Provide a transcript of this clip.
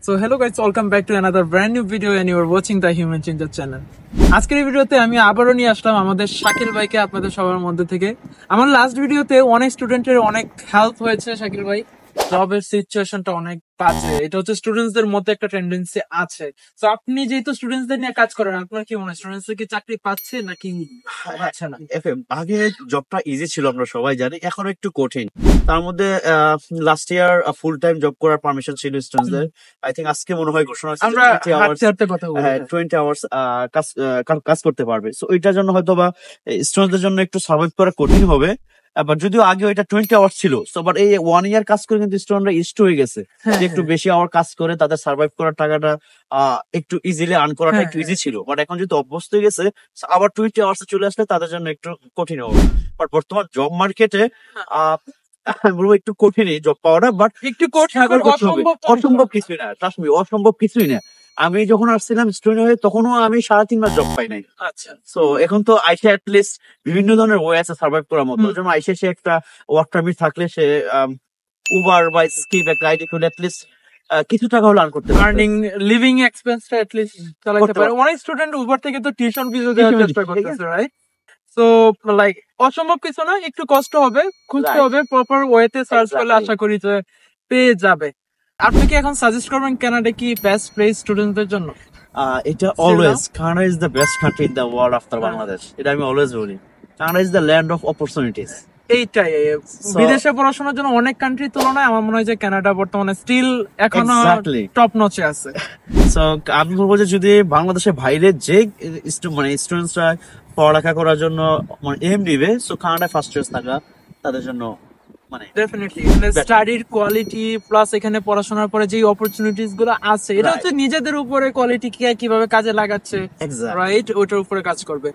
So hello guys, welcome back to another brand new video and you are watching the Human Changer channel. আজকের এই ভিডিওতে আমি আবারও নিয়ে আসলাম আমাদের শাকিল ভাইকে আপনাদের সবার মধ্যে থেকে। আমার লাস্ট ভিডিওতে অনেক স্টুডেন্টের অনেক হেল্প হয়েছে শাকিল ভাই। জবের সিচুয়েশনটা অনেক বাজে, এটা হচ্ছে স্টুডেন্টসদের মধ্যে একটা টেন্ডেন্সি আছে। তো আপনি যেহেতু স্টুডেন্টসদের নিয়ে কাজ করেন, আপনার কি মনে হয় স্টুডেন্টসরা কি চাকরি পাচ্ছে নাকি পাচ্ছে না? আগে জবটা ইজি ছিল, আমরা সবাই জানি, এখন একটু কঠিন। তার মধ্যে last year full time job করার পারমিশন ছিল স্টুডেন্টসদের। আই থিঙ্ক আজকে মনে হয় ঘোষণা হয়েছে আমরা হাতে কথা বলি 20 আওয়ার্স কাজ করতে পারবে। সো এটার জন্য হয়তো বা স্টুডেন্টদের জন্য একটু সার্ভাইভ করা কঠিন হবে। আবার যদিও আগে ওইটা 20 আওয়ার্স ছিল, সো বাট এই 1 ইয়ার কাজ করে কিন্তু স্টুডেন্টরা ইস্ট হয়ে গেছে যে একটু বেশি আওয়ার কাজ করে তাদের সার্ভাইভ করার টাকাটা একটু ইজিলি আর্ন করাটা একটু ইজি ছিল। বাট এখন যেহেতু অভ্যস্ত হয়ে গেছে, আবার 20 আওয়ার্স চলে আসলে তাদের জন্য একটু কঠিন হবে। বাট বর্তমান জব মার্কেটে বলবো একটু কঠিনই জব পাওয়াটা, বাট একটু কঠিন, অসম্ভব কিছুই না, অসম্ভব কিছুই না। আমি যখন আসছিলাম স্টুডেন্ট হয়ে তখনও আমি 3.5 মাস জব পাই নাই। আচ্ছা, সো এখন তো আইসে অ্যাটলিস্ট বিভিন্ন ধরনের ওয়ে আছে সার্ভাইভ করার মতো। যেমন আইসে সে একটা ওয়ার্ক পারমিট থাকলে সে উবার বা স্কিপ একটা আইডি খুলে অ্যাটলিস্ট কিছু টাকা হলো আর্ন করতে পারে, আর্নিং লিভিং এক্সপেন্সটা অ্যাটলিস্ট চালাতে পারে। অনেক স্টুডেন্ট উবার থেকে তো টিউশন ফিসও দেওয়ার চেষ্টা করতেছে, রাইট? সো লাইক অসম্ভব কিছু না, একটু কষ্ট হবে, খুঁজতে হবে, প্রপার ওয়েতে সার্চ করলে আশা করি যে পেয়ে যাবে। আপনি কি এখন সাজেস্ট করবেন কানাডা কি বেস্ট প্লেস স্টুডেন্টদের জন্য? এটা always Canada is the best country in the world after Bangladesh. এটা আমি অলওয়েজ বলি, Canada is the land of opportunities. এইটাই, বিদেশে পড়াশোনার জন্য অনেক কান্ট্রির তুলনায় আমার মনে হয় যে কানাডা বর্তমানে স্টিল এখনো টপ নচে আছে। সো আমি বলবো যে যদি বাংলাদেশের বাইরে যে স্টুডেন্টসরা পড়ালেখা করার জন্য এম নিবে, সো কানাডা ফার্স্ট চয়েস থাকা তাদের জন্য ডেফিনেটলি স্টাডির কোয়ালিটি প্লাস এখানে পড়াশোনার পরে যে অপরচুনিটিস গুলো আছে, এটা হচ্ছে নিজেদের উপরে কোয়ালিটি কিভাবে কাজে লাগাচ্ছে, রাইট, ওটার উপরে কাজ করবে।